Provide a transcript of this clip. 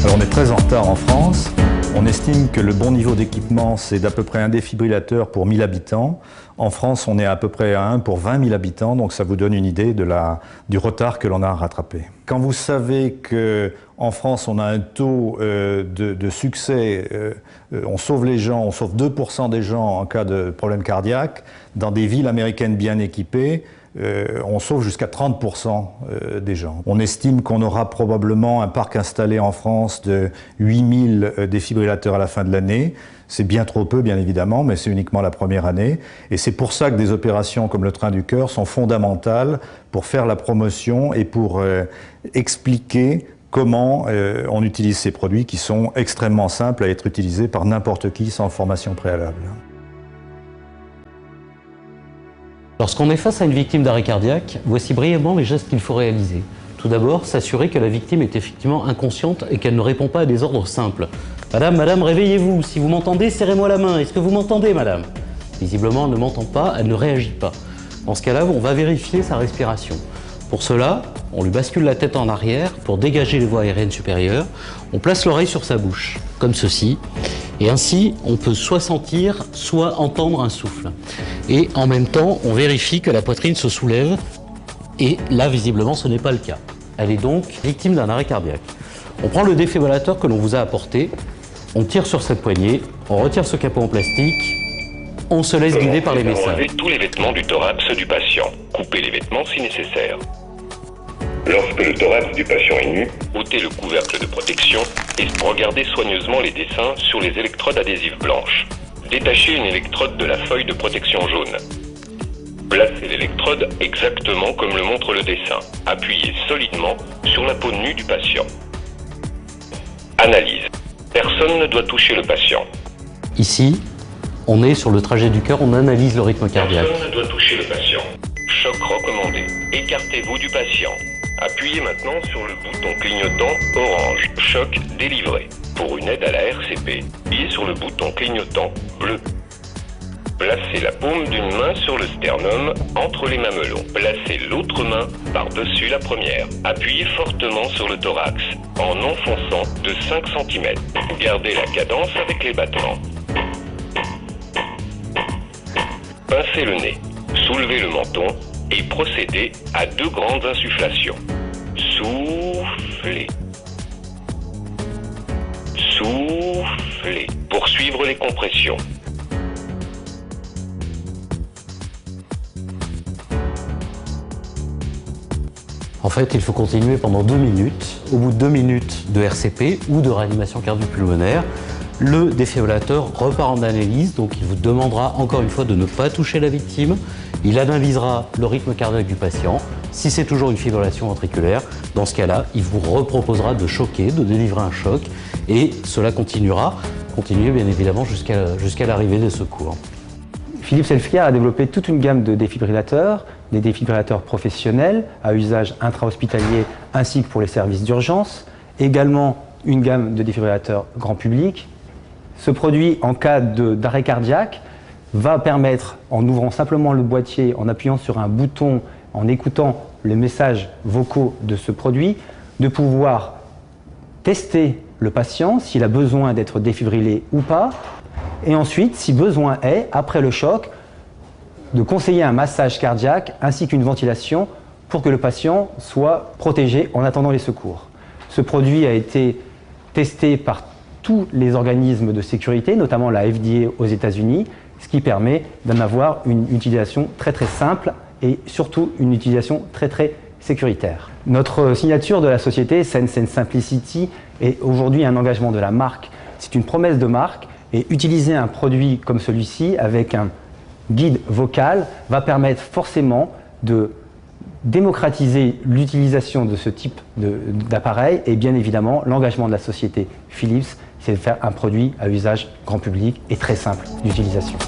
Alors on est très en retard en France. On estime que le bon niveau d'équipement, c'est d'à peu près un défibrillateur pour 1000 habitants. En France, on est à peu près à 1 pour 20 000 habitants, donc ça vous donne une idée du retard que l'on a à rattraper. Quand vous savez qu'en France, on a un taux de succès, on sauve les gens, on sauve 2% des gens en cas de problème cardiaque, dans des villes américaines bien équipées, on sauve jusqu'à 30% des gens. On estime qu'on aura probablement un parc installé en France de 8000 défibrillateurs à la fin de l'année. C'est bien trop peu, bien évidemment, mais c'est uniquement la première année. Et c'est pour ça que des opérations comme le Train du Cœur sont fondamentales pour faire la promotion et pour expliquer comment on utilise ces produits qui sont extrêmement simples à être utilisés par n'importe qui sans formation préalable. Lorsqu'on est face à une victime d'arrêt cardiaque, voici brièvement les gestes qu'il faut réaliser. Tout d'abord, s'assurer que la victime est effectivement inconsciente et qu'elle ne répond pas à des ordres simples. Madame, madame, réveillez-vous. Si vous m'entendez, serrez-moi la main. Est-ce que vous m'entendez, madame? Visiblement, elle ne m'entend pas, elle ne réagit pas. Dans ce cas-là, on va vérifier sa respiration. Pour cela, on lui bascule la tête en arrière pour dégager les voies aériennes supérieures. On place l'oreille sur sa bouche, comme ceci. Et ainsi, on peut soit sentir, soit entendre un souffle. Et en même temps, on vérifie que la poitrine se soulève. Et là, visiblement, ce n'est pas le cas. Elle est donc victime d'un arrêt cardiaque. On prend le défibrillateur que l'on vous a apporté, on tire sur cette poignée, on retire ce capot en plastique, on se laisse guider par les messages. Enlevez tous les vêtements du thorax du patient. Coupez les vêtements si nécessaire. Lorsque le thorax du patient est nu, ôtez le couvercle de protection et regardez soigneusement les dessins sur les électrodes adhésives blanches. Détachez une électrode de la feuille de protection jaune. Placez l'électrode exactement comme le montre le dessin. Appuyez solidement sur la peau nue du patient. Analyse. Personne ne doit toucher le patient. Ici, on est sur le trajet du cœur, on analyse le rythme cardiaque. Personne ne doit toucher le patient. Choc recommandé. Écartez-vous du patient. Appuyez maintenant sur le bouton clignotant orange. Choc délivré. Pour une aide à la RCP, appuyez sur le bouton clignotant bleu. Placez la paume d'une main sur le sternum entre les mamelons. Placez l'autre main par-dessus la première. Appuyez fortement sur le thorax en enfonçant de 5 cm. Gardez la cadence avec les battements. Pincez le nez, soulevez le menton et procédez à 2 grandes insufflations. Soufflez. Soufflez. Poursuivre les compressions. En fait, il faut continuer pendant 2 minutes. Au bout de 2 minutes de RCP ou de réanimation cardio-pulmonaire, le défibrillateur repart en analyse, donc il vous demandera encore une fois de ne pas toucher la victime. Il analysera le rythme cardiaque du patient. Si c'est toujours une fibrillation ventriculaire, dans ce cas-là, il vous reproposera de choquer, de délivrer un choc, et cela continuera bien évidemment jusqu'à l'arrivée des secours. Philips Healthcare a développé toute une gamme de défibrillateurs, des défibrillateurs professionnels à usage intra-hospitalier ainsi que pour les services d'urgence, également une gamme de défibrillateurs grand public. Ce produit, en cas d'arrêt cardiaque, va permettre, en ouvrant simplement le boîtier, en appuyant sur un bouton, en écoutant les messages vocaux de ce produit, de pouvoir tester le patient s'il a besoin d'être défibrillé ou pas, et ensuite, si besoin est, après le choc, de conseiller un massage cardiaque ainsi qu'une ventilation pour que le patient soit protégé en attendant les secours. Ce produit a été testé par tous les organismes de sécurité, notamment la FDA aux États-Unis, ce qui permet d'en avoir une utilisation très simple et surtout une utilisation très sécuritaire. Notre signature de la société Sense & Simplicity est aujourd'hui un engagement de la marque. C'est une promesse de marque et utiliser un produit comme celui-ci avec un guide vocal va permettre forcément de démocratiser l'utilisation de ce type d'appareil et bien évidemment l'engagement de la société Philips, c'est de faire un produit à usage grand public et très simple d'utilisation.